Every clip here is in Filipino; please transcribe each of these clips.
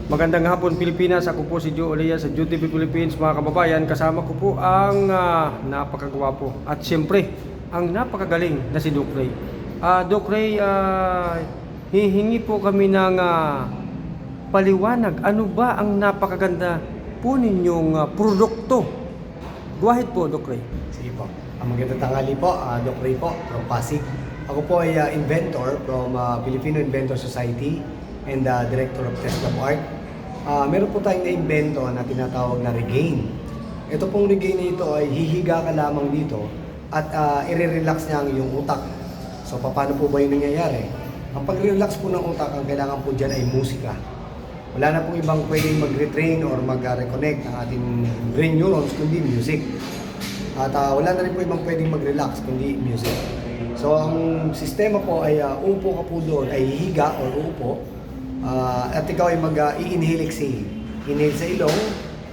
Magandang hapon Pilipinas, ako po si Joe Olea sa JoeTV Philippines. Mga kababayan, kasama ko po ang napakagwapo at siyempre ang napakagaling na si Doc Ray. Doc Ray, hihingi po kami ng paliwanag. Ano ba ang napakaganda po ninyong produkto? Go ahead po, Doc Ray. Sige po. Magandang tanghali po, Doc Ray po from Pasig. Ako po ay inventor from Filipino Inventor Society and Director of Test Lab Art. Meron po tayong na-invento na tinatawag na Regain. Ito pong Regain na ito ay hihiga ka lamang dito at i-relax niya ang iyong utak. So paano po ba yung nangyayari? Ang pag-relax po ng utak, ang kailangan po dyan ay musika. Wala na pong ibang pwedeng mag-retrain or mag-reconnect ng ating brain neurons kundi music. At wala na rin po ibang pwedeng mag-relax kundi music. So ang sistema po ay upo ka po doon, ay hihiga or upo. At ikaw ay mag-i-inhale, exhale. Inhale sa ilong,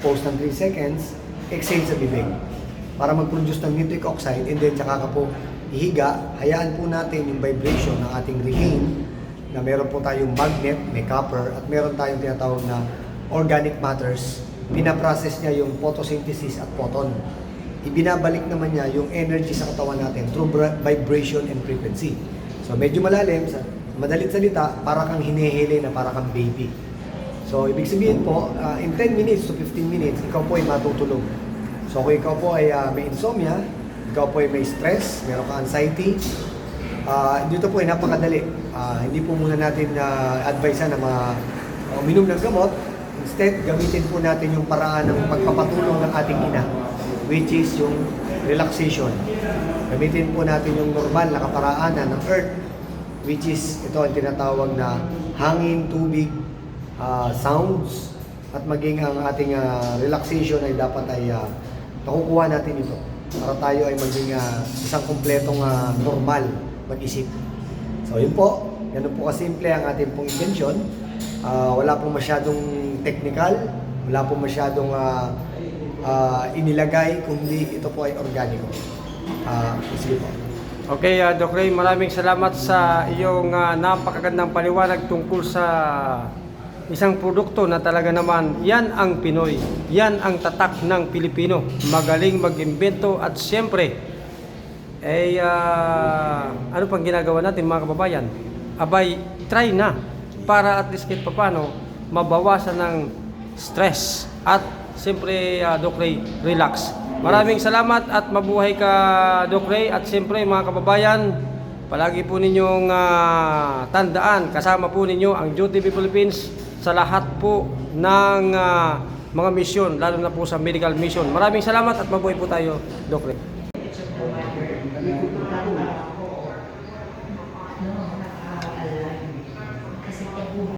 pause ng 3 seconds, exhale sa bibig. Para mag-produce ng nitric oxide, and then tsaka ka po ihiga, hayaan po natin yung vibration ng ating Regain, na meron po tayong magnet, may copper, at meron tayong tinatawag na organic matters. Pinaprocess niya yung photosynthesis at photon. Ibinabalik naman niya yung energy sa katawan natin through vibration and frequency. So medyo malalim, madalit salita, para kang hinihili na para kang baby. So ibig sabihin po, in 10 minutes to 15 minutes, ikaw po ay matutulog. So kung ikaw po ay may insomnia, ikaw po ay may stress, meron ka anxiety, dito po ay napakadali. Hindi po muna natin advise na uminom ng gamot. Instead, gamitin po natin yung paraan ng pagpapatulong ng ating ina, which is yung relaxation. Gamitin po natin yung normal na kaparaanan ng earth, which is ito ang tinatawag na hangin, tubig, sounds, at maging ang ating relaxation ay dapat ay nakukuha natin ito para tayo ay maging isang kumpletong normal mag-isip. So yun po, ganun po kasimple ang ating pong intention. Wala pong masyadong technical, wala pong masyadong inilagay, kundi ito po ay organiko. Sige po. Okay, Doc Ray, maraming salamat sa iyong napakagandang paliwanag tungkol sa isang produkto na talaga naman, yan ang Pinoy, yan ang tatak ng Pilipino. Magaling mag-imbento at siyempre, ano pang ginagawa natin mga kababayan? Abay, try na para at least kahit paano mabawasan ng stress at siyempre, Doc Ray, relax. Maraming salamat at mabuhay ka, Doc Ray. At siyempre mga kababayan, palagi po ninyong tandaan, kasama po ninyo ang JoeTV Philippines sa lahat po ng mga misyon, lalo na po sa medical mission. Maraming salamat at mabuhay po tayo, Doc Ray.